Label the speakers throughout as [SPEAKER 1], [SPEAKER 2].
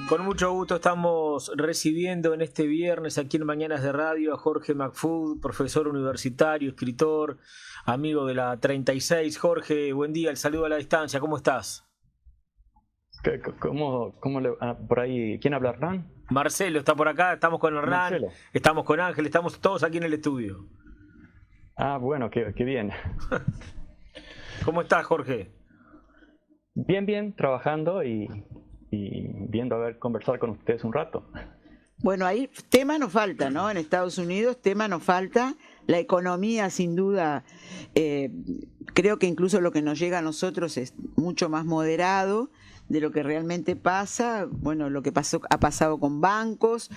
[SPEAKER 1] Con mucho gusto estamos recibiendo en este viernes aquí en Mañanas de Radio a Jorge McFood, profesor universitario, escritor, amigo de la 36. Jorge, buen día, el saludo a la distancia, ¿cómo estás?
[SPEAKER 2] Por ahí, ¿quién habla, Hernán?
[SPEAKER 1] Marcelo está por acá, estamos con Hernán,
[SPEAKER 2] Marcelo.
[SPEAKER 1] estamos con Ángel, estamos todos aquí en el estudio.
[SPEAKER 2] Bueno, qué bien.
[SPEAKER 1] ¿Cómo estás, Jorge?
[SPEAKER 2] Bien, trabajando y viendo a ver, conversar con ustedes un rato.
[SPEAKER 3] Bueno, ahí tema nos falta, ¿no? En Estados Unidos tema nos falta. La economía, sin duda, creo que incluso lo que nos llega a nosotros es mucho más moderado de lo que realmente pasa. Bueno, lo que ha pasado con bancos.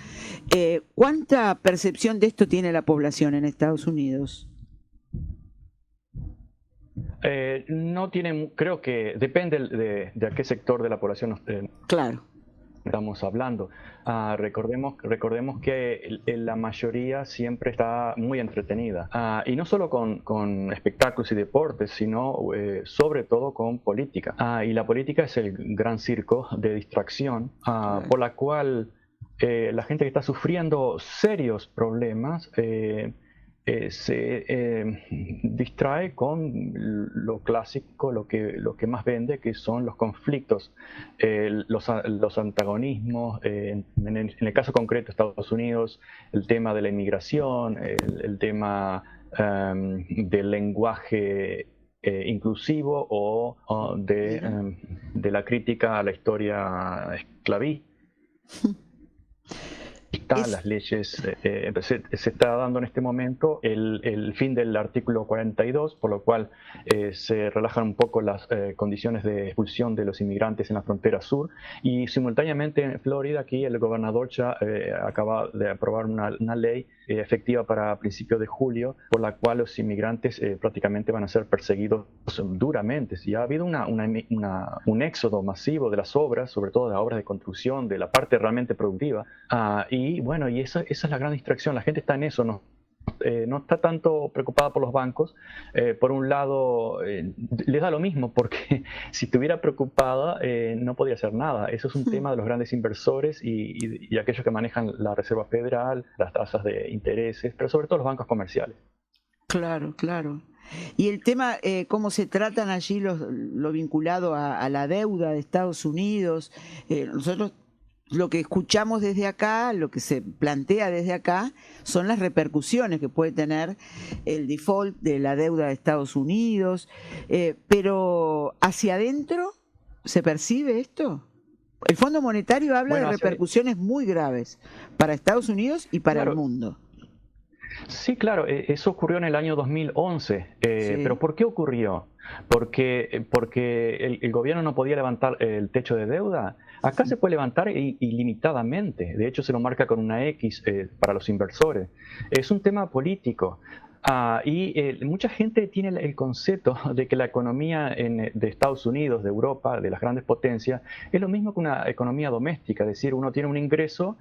[SPEAKER 3] ¿Cuánta percepción de esto tiene la población en Estados Unidos?
[SPEAKER 2] No tienen, creo que depende de a qué sector de la población
[SPEAKER 3] Claro.
[SPEAKER 2] estamos hablando. Recordemos que la mayoría siempre está muy entretenida. Y no solo con espectáculos y deportes, sino sobre todo con política. Y la política es el gran circo de distracción por la cual la gente que está sufriendo serios problemas se distrae con lo clásico, lo que más vende, que son los conflictos, los antagonismos. En el caso concreto de Estados Unidos, el tema de la inmigración, el tema del lenguaje inclusivo o de la crítica a la historia esclavista. Las leyes, se está dando en este momento el fin del artículo 42, por lo cual se relajan un poco las condiciones de expulsión de los inmigrantes en la frontera sur, y simultáneamente en Florida aquí el gobernador ya acaba de aprobar una ley efectiva para principios de julio, por la cual los inmigrantes prácticamente van a ser perseguidos duramente. Ya ha habido un éxodo masivo de las obras, sobre todo de las obras de construcción, de la parte realmente productiva, y bueno, y esa es la gran distracción. La gente está en eso, no está tanto preocupada por los bancos. Por un lado, les da lo mismo, porque si estuviera preocupada no podría hacer nada. Eso es un tema de los grandes inversores y aquellos que manejan la Reserva Federal, las tasas de intereses, pero sobre todo los bancos comerciales.
[SPEAKER 3] Claro. Y el tema, cómo se tratan allí lo vinculado a la deuda de Estados Unidos. Nosotros lo que escuchamos desde acá, lo que se plantea desde acá, son las repercusiones que puede tener el default de la deuda de Estados Unidos, pero hacia adentro se percibe esto. El Fondo Monetario habla de repercusiones muy graves para Estados Unidos y para el mundo.
[SPEAKER 2] Sí, claro, eso ocurrió en el año 2011,
[SPEAKER 3] Sí.
[SPEAKER 2] pero ¿por qué ocurrió? Porque el gobierno no podía levantar el techo de deuda. Acá se puede levantar ilimitadamente, de hecho se lo marca con una X para los inversores. Es un tema político. Mucha gente tiene el concepto de que la economía de Estados Unidos, de Europa, de las grandes potencias, es lo mismo que una economía doméstica, es decir, uno tiene un ingreso,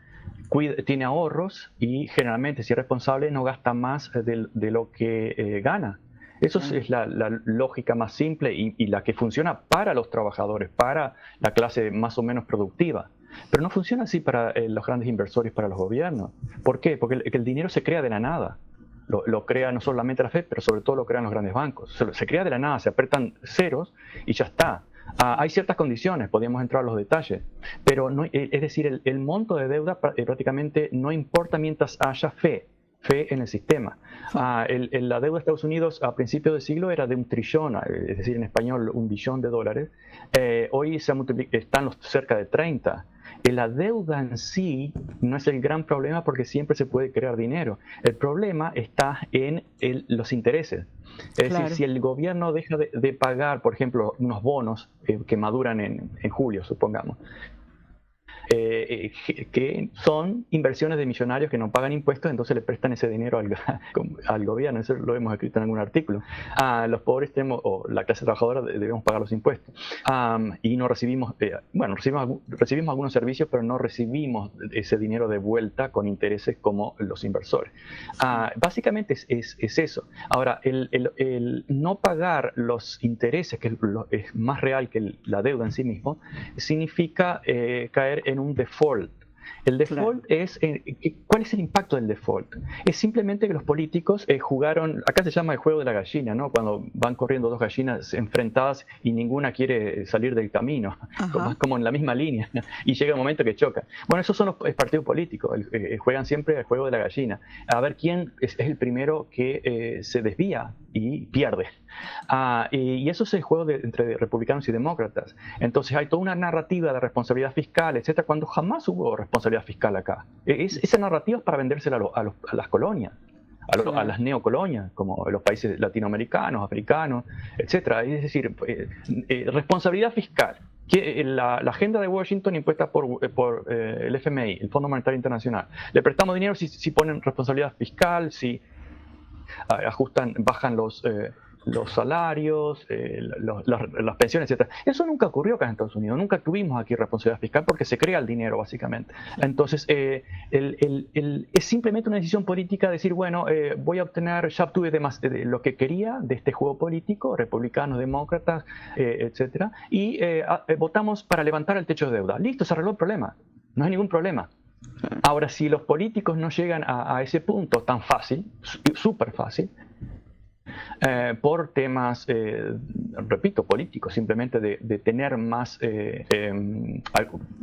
[SPEAKER 2] tiene ahorros y generalmente, si es responsable, no gasta más de lo que gana. Eso es la lógica más simple y la que funciona para los trabajadores, para la clase más o menos productiva. Pero no funciona así para los grandes inversores, para los gobiernos. ¿Por qué? Porque el dinero se crea de la nada. Lo crea no solamente la Fed, pero sobre todo lo crean los grandes bancos. Se crea de la nada, se apretan ceros y ya está. Hay ciertas condiciones, podríamos entrar a los detalles, pero no, es decir, el monto de deuda prácticamente no importa mientras haya fe en el sistema. La deuda de Estados Unidos a principios del siglo era de 1 trillón, es decir, en español $1 billón. Hoy están cerca de 30. La deuda en sí no es el gran problema porque siempre se puede crear dinero. El problema está en los intereses. Es decir, si el gobierno deja de pagar, por ejemplo, unos bonos que maduran en julio, supongamos, que son inversiones de millonarios que no pagan impuestos, entonces le prestan ese dinero al gobierno. Eso lo hemos escrito en algún artículo. Los pobres o la clase trabajadora debemos pagar los impuestos. Y no recibimos, recibimos algunos servicios, pero no recibimos ese dinero de vuelta con intereses como los inversores. Básicamente es eso. Ahora, el no pagar los intereses, que es más real que la deuda en sí mismo, significa caer en en un default. El default es, ¿cuál es el impacto del default? Es simplemente que los políticos jugaron, acá se llama el juego de la gallina, ¿no? Cuando van corriendo dos gallinas enfrentadas y ninguna quiere salir del camino, como en la misma línea, y llega un momento que choca. Bueno, esos son los partidos políticos, juegan siempre el juego de la gallina, a ver quién es el primero que se desvía y pierde. Y eso es el juego entre republicanos y demócratas. Entonces hay toda una narrativa de responsabilidad fiscal, etcétera, cuando jamás hubo responsabilidad fiscal acá. Esa narrativa es para vendérsela a las colonias, a las neocolonias, como los países latinoamericanos, africanos, etcétera. Es decir, responsabilidad fiscal. La agenda de Washington impuesta por el FMI, el Fondo Monetario Internacional. Le prestamos dinero si ponen responsabilidad fiscal, si bajan los salarios, las pensiones, etc. Eso nunca ocurrió acá en Estados Unidos. Nunca tuvimos aquí responsabilidad fiscal porque se crea el dinero, básicamente. Entonces, es simplemente una decisión política decir, bueno, voy a obtener, ya obtuve de lo que quería de este juego político, republicanos, demócratas, etc. Y votamos para levantar el techo de deuda. Listo, se arregló el problema. No hay ningún problema. Ahora, si los políticos no llegan a ese punto tan fácil, súper fácil, por temas, repito, políticos, simplemente de tener más,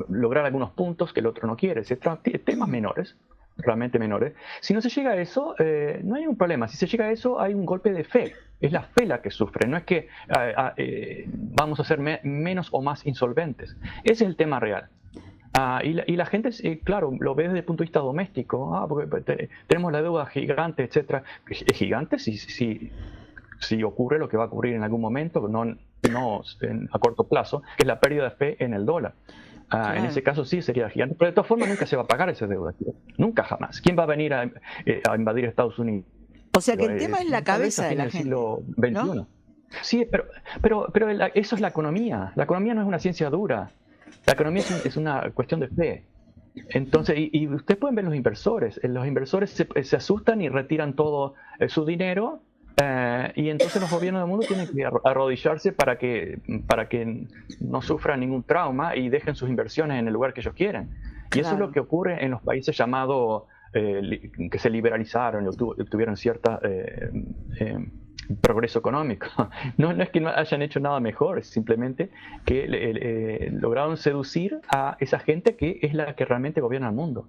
[SPEAKER 2] lograr algunos puntos que el otro no quiere, etc. Temas menores, realmente menores. Si no se llega a eso, no hay ningún problema. Si se llega a eso, hay un golpe de fe. Es la fe la que sufre, no es que vamos a ser menos o más insolventes. Ese es el tema real. Y la gente, claro, lo ve desde el punto de vista doméstico, porque tenemos la deuda gigante, etcétera. Es gigante si ocurre lo que va a ocurrir en algún momento, no a corto plazo, que es la pérdida de fe en el dólar. En ese caso sí sería gigante, pero de todas formas nunca se va a pagar esa deuda. Nunca, jamás. ¿Quién va a venir a invadir Estados Unidos?
[SPEAKER 3] O sea que el tema es la cabeza de la gente. Siglo XXI.
[SPEAKER 2] ¿No? Sí, pero eso es la economía. La economía no es una ciencia dura. La economía es una cuestión de fe. Entonces, y ustedes pueden ver los inversores. Los inversores se asustan y retiran todo su dinero. Y entonces los gobiernos del mundo tienen que arrodillarse para que no sufran ningún trauma y dejen sus inversiones en el lugar que ellos quieren. Y eso es lo que ocurre en los países llamados que se liberalizaron y tuvieron cierta progreso económico. No es que no hayan hecho nada mejor, es simplemente que lograron seducir a esa gente que es la que realmente gobierna el mundo.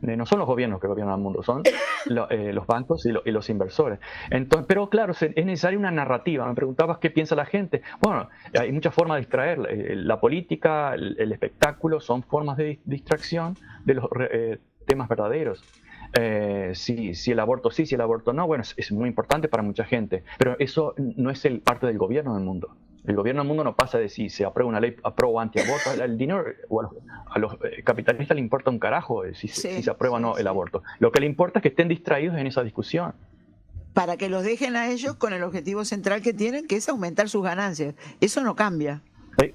[SPEAKER 2] No son los gobiernos que gobiernan el mundo, son los bancos y los inversores. Entonces, pero claro, es necesaria una narrativa. Me preguntabas qué piensa la gente. Bueno, hay muchas formas de distraer. La política, el espectáculo son formas de distracción de los temas verdaderos. Si el aborto sí, si el aborto no, bueno, es muy importante para mucha gente, pero eso no es parte del gobierno del mundo. El gobierno del mundo no pasa de si se aprueba una ley pro o antiaborto. El dinero, a los capitalistas le importa un carajo si se aprueba o no el aborto. Lo que le importa es que estén distraídos en esa discusión.
[SPEAKER 3] Para que los dejen a ellos con el objetivo central que tienen, que es aumentar sus ganancias. Eso no cambia.
[SPEAKER 2] Sí.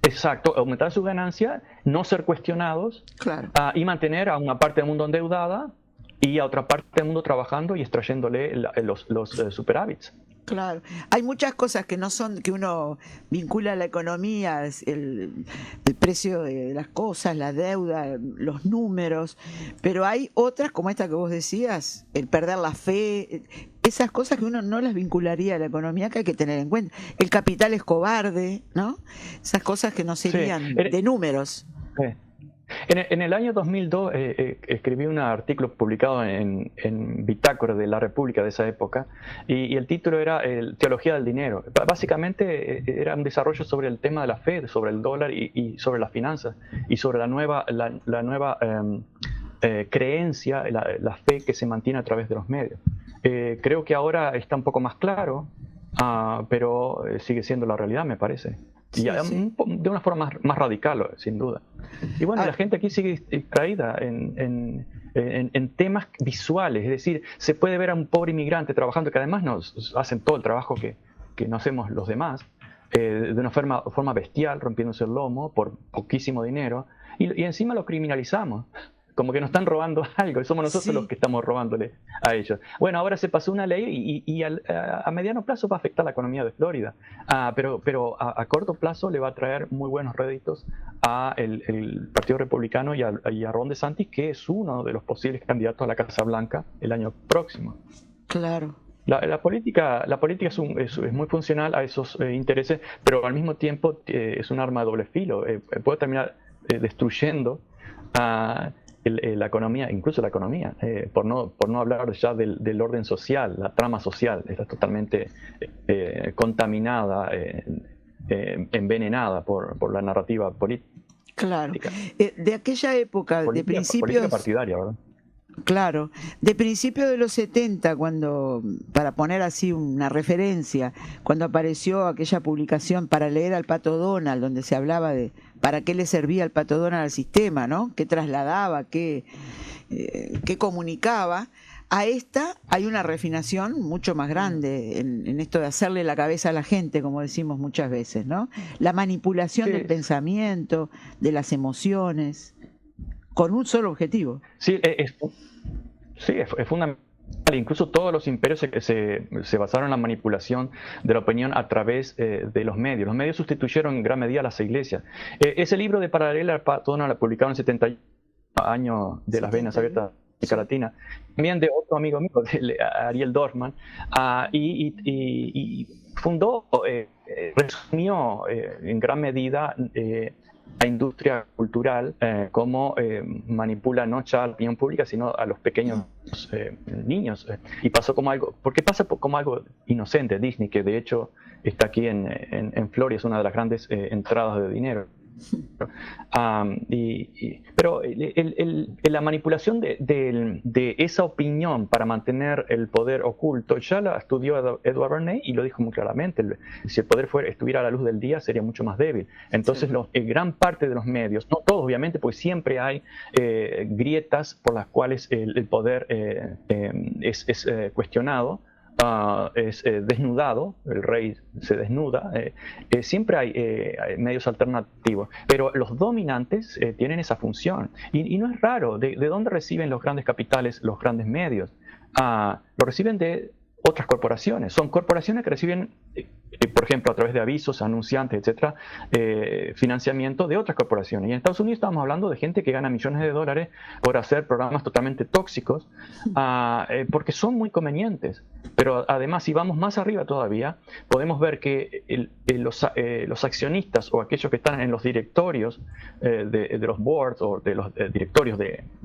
[SPEAKER 2] Exacto, aumentar sus ganancias, no ser cuestionados,
[SPEAKER 3] claro.
[SPEAKER 2] Y mantener a una parte del mundo endeudada y a otra parte del mundo trabajando y extrayéndole los superávits.
[SPEAKER 3] Claro, hay muchas cosas que no son, que uno vincula a la economía, el precio de las cosas, la deuda, los números, pero hay otras como esta que vos decías, el perder la fe, esas cosas que uno no las vincularía a la economía, que hay que tener en cuenta. El capital es cobarde, ¿no? Esas cosas que no serían de números.
[SPEAKER 2] En el año 2002 escribí un artículo publicado en Bitácora de la República de esa época y el título era Teología del Dinero. Básicamente era un desarrollo sobre el tema de la fe, sobre el dólar y sobre las finanzas y sobre la nueva creencia, la fe que se mantiene a través de los medios. Creo que ahora está un poco más claro, pero sigue siendo la realidad, me parece. Sí, de una forma más radical, sin duda. Y bueno, la gente aquí sigue distraída en temas visuales, es decir, se puede ver a un pobre inmigrante trabajando, que además nos hacen todo el trabajo que no hacemos los demás, de una forma bestial, rompiéndose el lomo por poquísimo dinero, y encima lo criminalizamos. como que nos están robando algo, y somos nosotros
[SPEAKER 3] Sí,
[SPEAKER 2] los que estamos robándole a ellos. Bueno, ahora se pasó una ley y a mediano plazo va a afectar la economía de Florida, pero a corto plazo le va a traer muy buenos réditos a el Partido Republicano y a Ron DeSantis, que es uno de los posibles candidatos a la Casa Blanca el año próximo.
[SPEAKER 3] claro.
[SPEAKER 2] La política es muy funcional a esos intereses, pero al mismo tiempo es un arma de doble filo. Puede terminar destruyendo la economía, incluso la economía, por no hablar ya del orden social. La trama social está totalmente contaminada, envenenada por la narrativa política.
[SPEAKER 3] Claro. De aquella época, de
[SPEAKER 2] Política
[SPEAKER 3] principios,
[SPEAKER 2] partidaria, ¿verdad?
[SPEAKER 3] claro, de principios de los 70, cuando, para poner así una referencia, cuando apareció aquella publicación para leer al Pato Donald, donde se hablaba de para qué le servía el Pato Donald al sistema, ¿no? Qué trasladaba, qué comunicaba. A esta hay una refinación mucho más grande en esto de hacerle la cabeza a la gente, como decimos muchas veces, ¿no? La manipulación del
[SPEAKER 2] Sí,
[SPEAKER 3] pensamiento, de las emociones, con un solo objetivo.
[SPEAKER 2] sí, es fundamental. Incluso todos los imperios se basaron en la manipulación de la opinión a través de los medios. Los medios sustituyeron en gran medida a las iglesias. Ese libro de Paralela al Pato Donald lo publicaron en 71 años de las venas
[SPEAKER 3] 71.
[SPEAKER 2] abiertas de América
[SPEAKER 3] Sí.
[SPEAKER 2] Latina. También de otro amigo mío, de Ariel Dorfman, y fundó, resumió en gran medida la industria cultural, cómo manipula no ya a la opinión pública, sino a los pequeños niños. Y pasó como algo, ¿por qué pasa como algo inocente? Disney, que de hecho está aquí en Florida, es una de las grandes entradas de dinero. Pero la manipulación de esa opinión para mantener el poder oculto ya la estudió Edward Bernays y lo dijo muy claramente. Si el poder estuviera a la luz del día sería mucho más débil. Entonces
[SPEAKER 3] Sí.
[SPEAKER 2] gran parte de los medios, no todos obviamente, porque siempre hay grietas por las cuales el poder es cuestionado, es desnudado, el rey se desnuda, siempre hay medios alternativos, pero los dominantes tienen esa función y no es raro. ¿De dónde reciben los grandes capitales los grandes medios? Lo reciben de otras corporaciones. Son corporaciones que reciben, por ejemplo, a través de avisos, anunciantes, etcétera, financiamiento de otras corporaciones. Y en Estados Unidos estamos hablando de gente que gana millones de dólares por hacer programas totalmente tóxicos, porque son muy convenientes. Pero además, si vamos más arriba todavía, podemos ver que los accionistas o aquellos que están en los directorios de los boards o de los directorios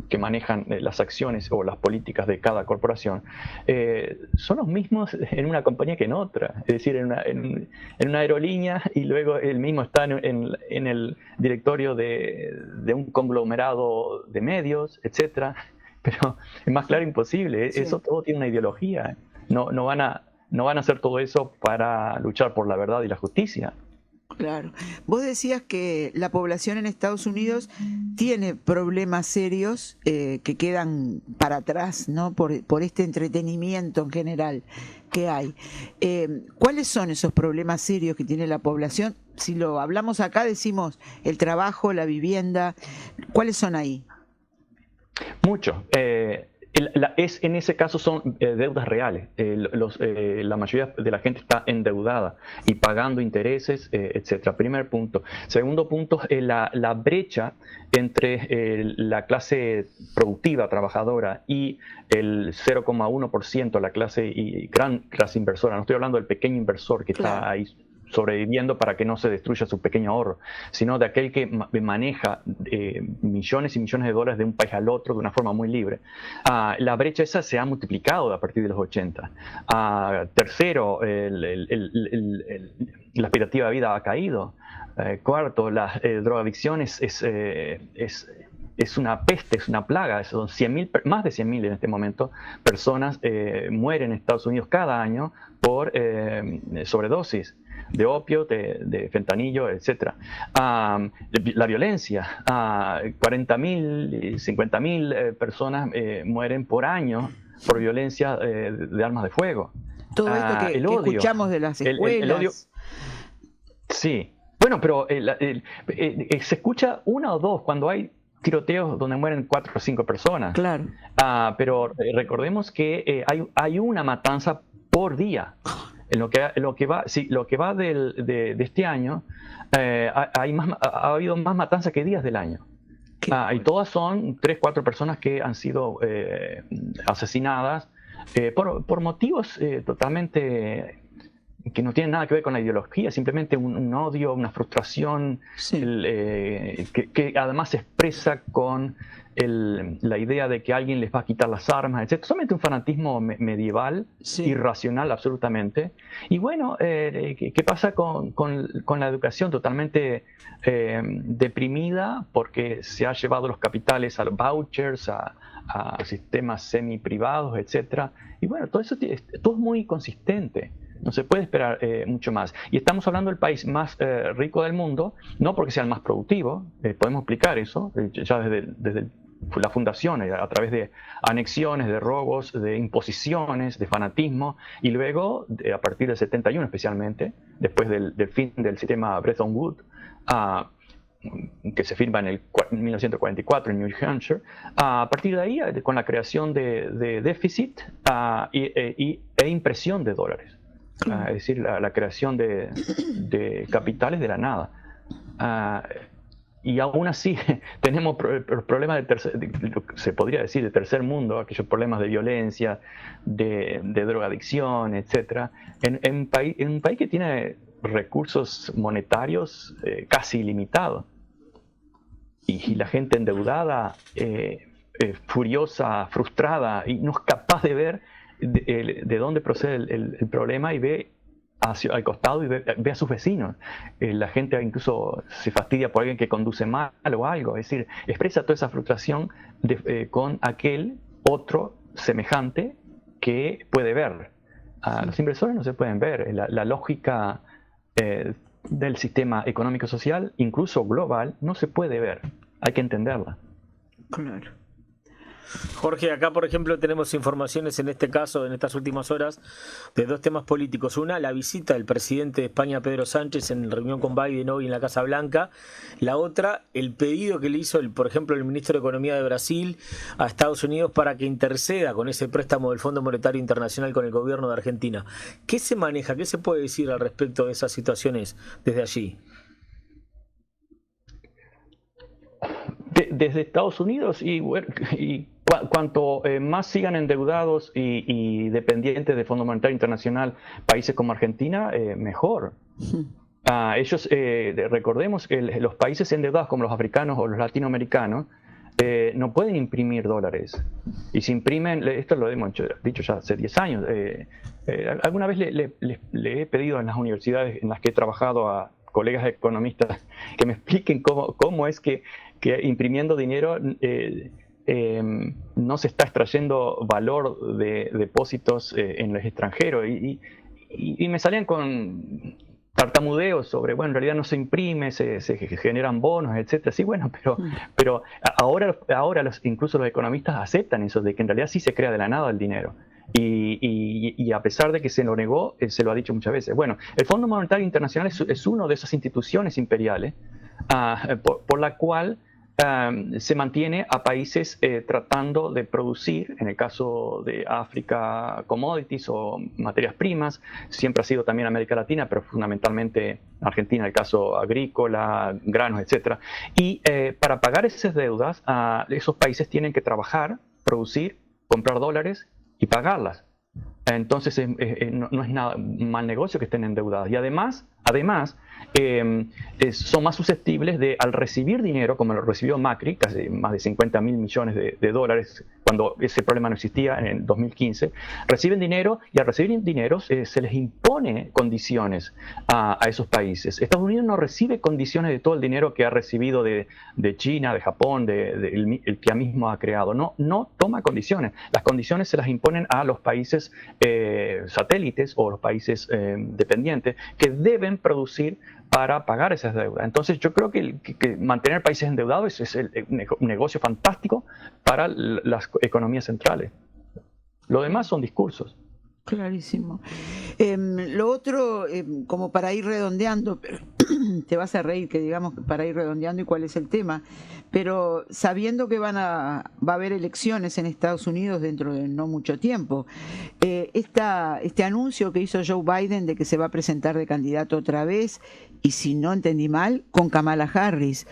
[SPEAKER 2] que manejan las acciones o las políticas de cada corporación, son los mismos en una compañía que en otra. Es decir, en una aerolínea, y luego él mismo está en el directorio de un conglomerado de medios, etcétera. Pero es más claro imposible.
[SPEAKER 3] Sí.
[SPEAKER 2] Eso todo tiene una ideología. No van a hacer todo eso para luchar por la verdad y la justicia.
[SPEAKER 3] Claro. Vos decías que la población en Estados Unidos tiene problemas serios que quedan para atrás, ¿no? Por este entretenimiento en general que hay. ¿Cuáles son esos problemas serios que tiene la población? Si lo hablamos acá, decimos el trabajo, la vivienda. ¿Cuáles son ahí?
[SPEAKER 2] Mucho. En ese caso son deudas reales. La mayoría de la gente está endeudada y pagando intereses, etcétera. Primer punto. Segundo punto, la brecha entre la clase productiva, trabajadora, y el 0,1%, la gran clase inversora. No estoy hablando del pequeño inversor que
[SPEAKER 3] Claro.
[SPEAKER 2] está ahí sobreviviendo para que no se destruya su pequeño ahorro, sino de aquel que maneja millones y millones de dólares de un país al otro de una forma muy libre. La brecha esa se ha multiplicado a partir de los 80. Tercero, la expectativa de vida ha caído. Cuarto, la drogadicción es una peste, es una plaga. Son más de 100.000 en este momento personas mueren en Estados Unidos cada año por sobredosis de opio, de fentanilo, etc. La violencia, 40.000, 50.000 personas mueren por año por violencia de armas de fuego.
[SPEAKER 3] Todo esto
[SPEAKER 2] El
[SPEAKER 3] que
[SPEAKER 2] odio,
[SPEAKER 3] escuchamos de las
[SPEAKER 2] el odio,
[SPEAKER 3] escuelas.
[SPEAKER 2] sí. Bueno, pero se escucha una o dos cuando hay tiroteos donde mueren 4 o 5 personas.
[SPEAKER 3] Claro.
[SPEAKER 2] Pero recordemos que hay una matanza por día. En lo que va de este año, ha habido más matanzas que días del año. Y todas son 3 o 4 personas que han sido asesinadas por motivos totalmente que no tienen nada que ver con la ideología, simplemente un odio, una frustración,
[SPEAKER 3] Sí.
[SPEAKER 2] que además se expresa con la idea de que alguien les va a quitar las armas, etc. Solamente un fanatismo medieval,
[SPEAKER 3] Sí.
[SPEAKER 2] irracional absolutamente. Y bueno, ¿qué pasa con la educación totalmente deprimida? Porque se ha llevado los capitales a los vouchers, a sistemas semi-privados, etc. Y bueno, todo es muy consistente. No se puede esperar mucho más. Y estamos hablando del país más rico del mundo, no porque sea el más productivo, podemos explicar eso, ya desde la fundación, a través de anexiones, de robos, de imposiciones, de fanatismo, y luego, a partir del 71 especialmente, después del fin del sistema Bretton Woods, que se firma en 1944 en New Hampshire, a partir de ahí, con la creación de déficit e impresión de dólares. Es decir, la creación de capitales de la nada. Y aún así tenemos problemas se podría decir, de tercer mundo, aquellos problemas de violencia, de drogadicción, etc. En un país que tiene recursos monetarios casi ilimitados. Y la gente endeudada, furiosa, frustrada, y no es capaz de ver de dónde procede el problema, y ve al costado y ve a sus vecinos. La gente incluso se fastidia por alguien que conduce mal o algo. Es decir, expresa toda esa frustración con aquel otro semejante que puede ver. Los inversores no se pueden ver. La lógica del sistema económico-social, incluso global, no se puede ver. Hay que entenderla.
[SPEAKER 3] Claro.
[SPEAKER 1] Jorge, acá por ejemplo tenemos informaciones en este caso, en estas últimas horas, de 2 temas políticos. Una, la visita del presidente de España, Pedro Sánchez, en reunión con Biden hoy en la Casa Blanca. La otra, el pedido que le hizo, por ejemplo, el ministro de Economía de Brasil a Estados Unidos para que interceda con ese préstamo del Fondo Monetario Internacional con el gobierno de Argentina. ¿Qué se maneja? ¿Qué se puede decir al respecto de esas situaciones desde allí?
[SPEAKER 2] Desde Estados Unidos, y cuanto más sigan endeudados y dependientes del Fondo Monetario Internacional países como Argentina, mejor. Ellos, recordemos que los países endeudados como los africanos o los latinoamericanos no pueden imprimir dólares. Y si imprimen, esto lo hemos dicho ya hace 10 años, alguna vez le he pedido en las universidades en las que he trabajado a colegas economistas que me expliquen cómo es que imprimiendo dinero no se está extrayendo valor de depósitos en el extranjero. Y me salían con tartamudeos sobre, bueno, en realidad no se imprime, se generan bonos, etcétera. Sí, bueno, pero ahora incluso los economistas aceptan eso, de que en realidad sí se crea de la nada el dinero. Y a pesar de que se lo negó, se lo ha dicho muchas veces. Bueno, el Fondo Monetario Internacional es una de esas instituciones imperiales por la cual se mantiene a países tratando de producir, en el caso de África, commodities o materias primas. Siempre ha sido también América Latina, pero fundamentalmente Argentina, el caso agrícola, granos, etc. Y para pagar esas deudas, esos países tienen que trabajar, producir, comprar dólares y pagarlas. Entonces no es nada mal negocio que estén endeudadas. Y además son más susceptibles de, al recibir dinero, como lo recibió Macri, casi más de 50.000 millones de dólares, cuando ese problema no existía en el 2015, reciben dinero, y al recibir dinero se les impone condiciones a esos países. Estados Unidos no recibe condiciones de todo el dinero que ha recibido de China, de Japón, el que mismo ha creado. No toma condiciones. Las condiciones se las imponen a los países satélites o los países dependientes, que deben producir para pagar esas deudas. Entonces yo creo que mantener países endeudados es un negocio fantástico para las economías centrales. Lo demás son discursos.
[SPEAKER 3] Clarísimo. Lo otro, como para ir redondeando, te vas a reír, que digamos, para ir redondeando y cuál es el tema, pero sabiendo que va a haber elecciones en Estados Unidos dentro de no mucho tiempo, este anuncio que hizo Joe Biden de que se va a presentar de candidato otra vez, y si no entendí mal, con Kamala Harris,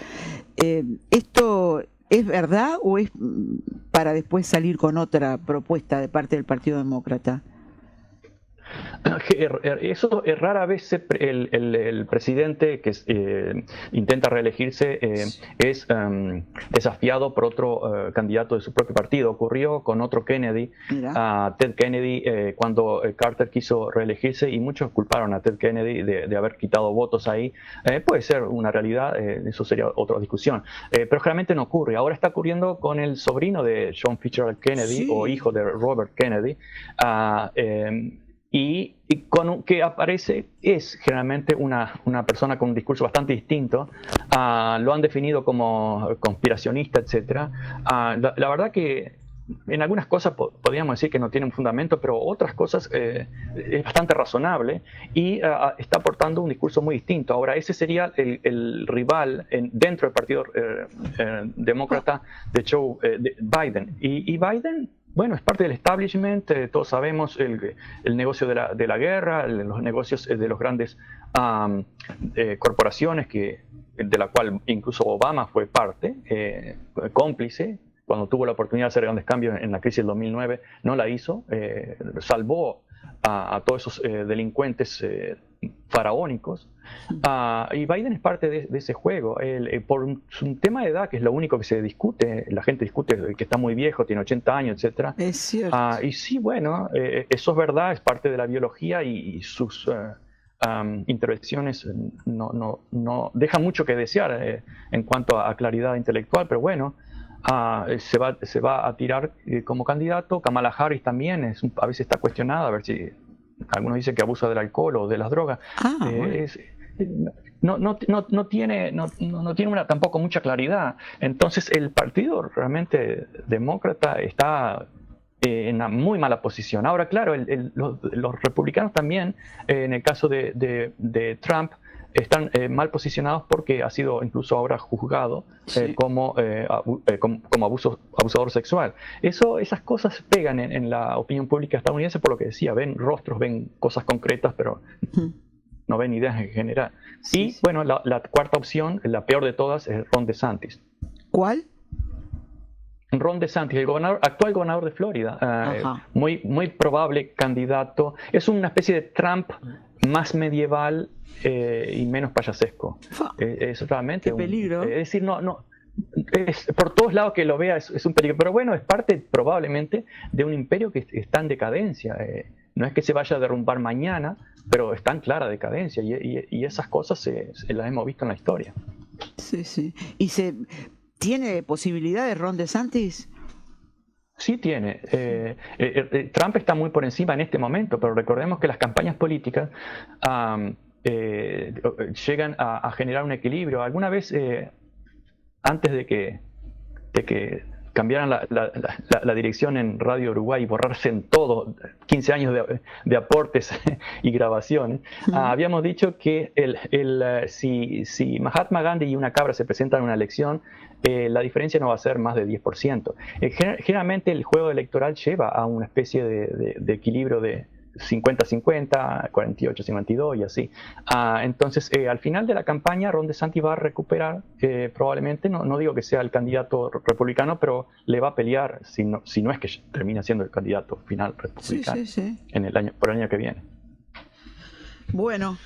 [SPEAKER 3] ¿esto es verdad o es para después salir con otra propuesta de parte del Partido Demócrata?
[SPEAKER 2] Eso es rara vez el presidente que intenta reelegirse es desafiado por otro candidato de su propio partido. Ocurrió con otro Kennedy, Ted Kennedy, cuando Carter quiso reelegirse, y muchos culparon a Ted Kennedy de haber quitado votos ahí. Puede ser una realidad, eso sería otra discusión, pero generalmente no ocurre. Ahora está ocurriendo con el sobrino de John Fitzgerald Kennedy, sí, o hijo de Robert Kennedy, y que aparece es generalmente una persona con un discurso bastante distinto. Lo han definido como conspiracionista, etc. La verdad que en algunas cosas podríamos decir que no tienen fundamento, pero otras cosas es bastante razonable, y está aportando un discurso muy distinto. Ahora, ese sería el rival dentro del Partido Demócrata de Biden. Y Biden, bueno, es parte del establishment, todos sabemos el negocio de la guerra, los negocios de los grandes corporaciones, de la cual incluso Obama fue parte, cómplice. Cuando tuvo la oportunidad de hacer grandes cambios en la crisis del 2009, no la hizo, salvó a todos esos delincuentes faraónicos, y Biden es parte de ese juego. Por un tema de edad, que es lo único que se discute, la gente discute que está muy viejo, tiene 80 años, etc.
[SPEAKER 3] Es cierto.
[SPEAKER 2] Y sí, bueno, eso es verdad, es parte de la biología, y sus intervenciones no dejan mucho que desear en cuanto a claridad intelectual, pero bueno. Se va a tirar como candidato. Kamala Harris también a veces está cuestionada, a ver si algunos dicen que abusa del alcohol o de las drogas. Bueno. No tiene tampoco mucha claridad. Entonces el partido realmente demócrata está en una muy mala posición. Ahora, claro, los republicanos también, en el caso de Trump, están mal posicionados porque ha sido incluso ahora juzgado como abusador sexual. Esas cosas pegan en la opinión pública estadounidense, por lo que decía, ven rostros, ven cosas concretas, pero no ven ideas en general. Sí, y bueno, la cuarta opción, la peor de todas, es Ron DeSantis.
[SPEAKER 3] ¿Cuál?
[SPEAKER 2] Ron DeSantis, el actual gobernador de Florida, muy probable candidato. Es una especie de Trump más medieval y menos payasesco. Es realmente
[SPEAKER 3] qué peligro.
[SPEAKER 2] Es decir, por todos lados que lo vea es un peligro, pero bueno, es parte probablemente de un imperio que está en decadencia. No es que se vaya a derrumbar mañana, pero está en clara decadencia, y esas cosas las hemos visto en la historia.
[SPEAKER 3] Sí, sí. ¿Y tiene posibilidades Ron DeSantis?
[SPEAKER 2] Sí tiene. Trump está muy por encima en este momento, pero recordemos que las campañas políticas llegan a generar un equilibrio. Alguna vez, antes de que cambiaran la dirección en Radio Uruguay y borrarse en todo 15 años de aportes y grabaciones, habíamos dicho que si Mahatma Gandhi y una cabra se presentan en una elección, la diferencia no va a ser más de 10%. Generalmente el juego electoral lleva a una especie de equilibrio de 50-50, 48-52 y así. Entonces, al final de la campaña, Ron DeSantis va a recuperar, probablemente, no digo que sea el candidato republicano, pero le va a pelear, si no es que termina siendo el candidato final republicano por el año que viene.
[SPEAKER 3] Bueno.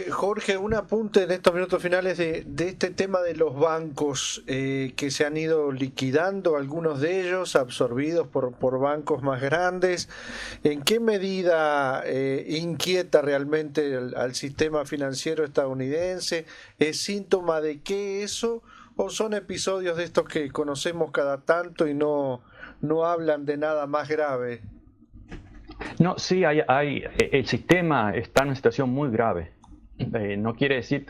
[SPEAKER 4] Jorge, un apunte en estos minutos finales de este tema de los bancos que se han ido liquidando, algunos de ellos absorbidos por bancos más grandes. ¿En qué medida inquieta realmente al sistema financiero estadounidense? ¿Es síntoma de qué eso? ¿O son episodios de estos que conocemos cada tanto y no hablan de nada más grave?
[SPEAKER 2] No, sí, el sistema está en una situación muy grave. No quiere decir,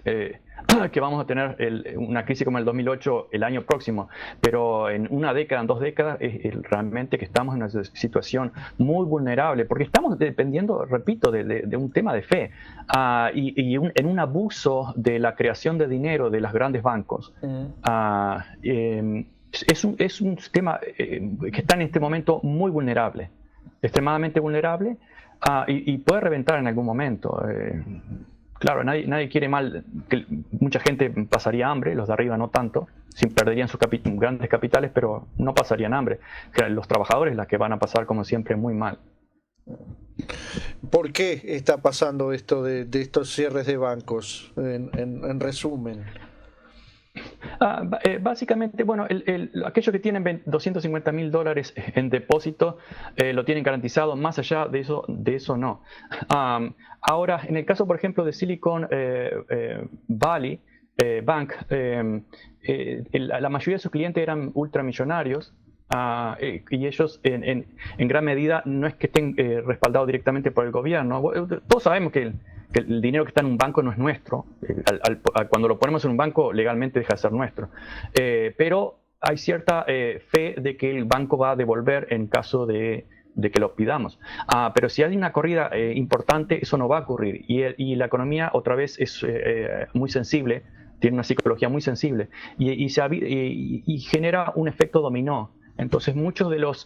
[SPEAKER 2] que vamos a tener una crisis como el 2008 el año próximo, pero en una década, en 2 décadas, realmente que estamos en una situación muy vulnerable, porque estamos dependiendo, repito, de un tema de fe en un abuso de la creación de dinero de los grandes bancos. Es un sistema que está en este momento muy vulnerable, extremadamente vulnerable, y puede reventar en algún momento. Claro, nadie quiere mal, que mucha gente pasaría hambre, los de arriba no tanto, perderían sus grandes capitales, pero no pasarían hambre. Los trabajadores las que van a pasar, como siempre, muy mal.
[SPEAKER 4] ¿Por qué está pasando esto de estos cierres de bancos, en resumen?
[SPEAKER 2] Básicamente, bueno, aquellos que tienen $250,000 en depósito lo tienen garantizado. Más allá de eso no. Ahora, en el caso, por ejemplo, de Silicon Valley Bank, la mayoría de sus clientes eran ultramillonarios. Y ellos en gran medida no es que estén respaldados directamente por el gobierno. Todos sabemos que el dinero que está en un banco no es nuestro. Cuando lo ponemos en un banco legalmente deja de ser nuestro. Pero hay cierta fe de que el banco va a devolver en caso de que lo pidamos. Pero si hay una corrida importante, eso no va a ocurrir. Y la economía otra vez es muy sensible, tiene una psicología muy sensible y genera un efecto dominó. Entonces muchos de los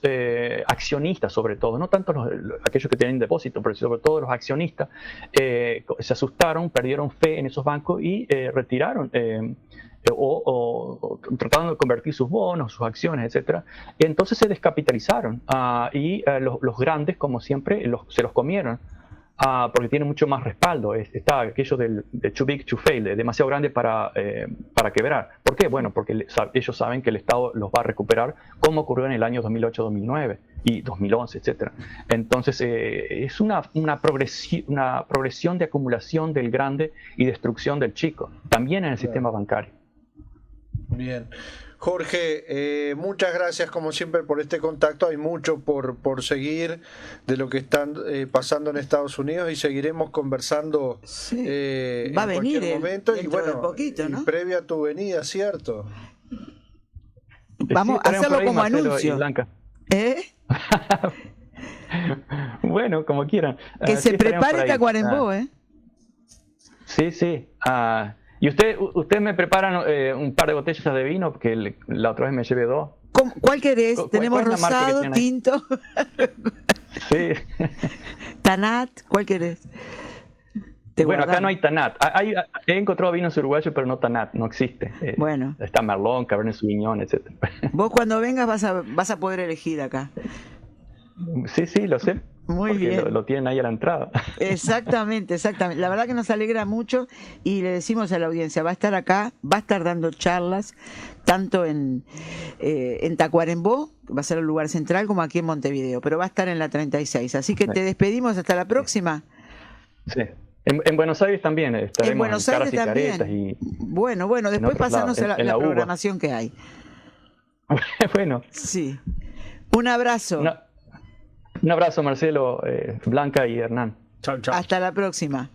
[SPEAKER 2] accionistas, sobre todo, no tanto aquellos que tienen depósito, pero sobre todo los accionistas, se asustaron, perdieron fe en esos bancos y retiraron o trataron de convertir sus bonos, sus acciones, etc. Y entonces se descapitalizaron y los grandes, como siempre, se los comieron. Porque tiene mucho más respaldo. Está aquello de too big to fail, demasiado grande para quebrar. ¿Por qué? Bueno, porque ellos saben que el Estado los va a recuperar, como ocurrió en el año 2008, 2009 y 2011, etc. Entonces, es una progresión de acumulación del grande y destrucción del chico, también en el sistema bancario.
[SPEAKER 4] Bien. Jorge, muchas gracias como siempre por este contacto. Hay mucho por seguir de lo que están pasando en Estados Unidos y seguiremos conversando
[SPEAKER 3] va a
[SPEAKER 4] en
[SPEAKER 3] venir
[SPEAKER 4] cualquier momento y bueno,
[SPEAKER 3] poquito, ¿no?
[SPEAKER 4] previa a tu venida, ¿cierto?
[SPEAKER 3] Vamos a hacerlo como
[SPEAKER 2] Marcelo
[SPEAKER 3] anuncio.
[SPEAKER 2] Y Blanca.
[SPEAKER 3] ¿Eh?
[SPEAKER 2] Bueno, como quieran.
[SPEAKER 3] Que se prepare Tacuarembó,
[SPEAKER 2] Sí. Y usted me preparan un par de botellas de vino, porque la otra vez me llevé 2.
[SPEAKER 3] ¿Cuál querés? Tenemos
[SPEAKER 2] ¿Cuál es la marca
[SPEAKER 3] rosado,
[SPEAKER 2] que
[SPEAKER 3] tinto,
[SPEAKER 2] Sí.
[SPEAKER 3] Tanat, ¿cuál querés?
[SPEAKER 2] Bueno, acá no hay Tanat. He encontrado vinos uruguayos, pero no Tanat, no existe.
[SPEAKER 3] Bueno.
[SPEAKER 2] Está Merlot, Cabernet Sauvignon, etc.
[SPEAKER 3] Vos cuando vengas vas a poder elegir acá.
[SPEAKER 2] Sí, lo sé.
[SPEAKER 3] Muy bien.
[SPEAKER 2] Lo tienen ahí a la entrada.
[SPEAKER 3] Exactamente. La verdad que nos alegra mucho y le decimos a la audiencia, va a estar acá, va a estar dando charlas, tanto en Tacuarembó, que va a ser el lugar central, como aquí en Montevideo, pero va a estar en la 36. Así que te despedimos, hasta la próxima.
[SPEAKER 2] Sí. En Buenos Aires también estaremos
[SPEAKER 3] en Buenos Aires
[SPEAKER 2] y
[SPEAKER 3] también.
[SPEAKER 2] Caretas y
[SPEAKER 3] Bueno, después pasarnos a la programación que hay.
[SPEAKER 2] Bueno.
[SPEAKER 3] Sí. Un abrazo.
[SPEAKER 2] Un abrazo, Marcelo, Blanca y Hernán.
[SPEAKER 1] Chao.
[SPEAKER 3] Hasta la próxima.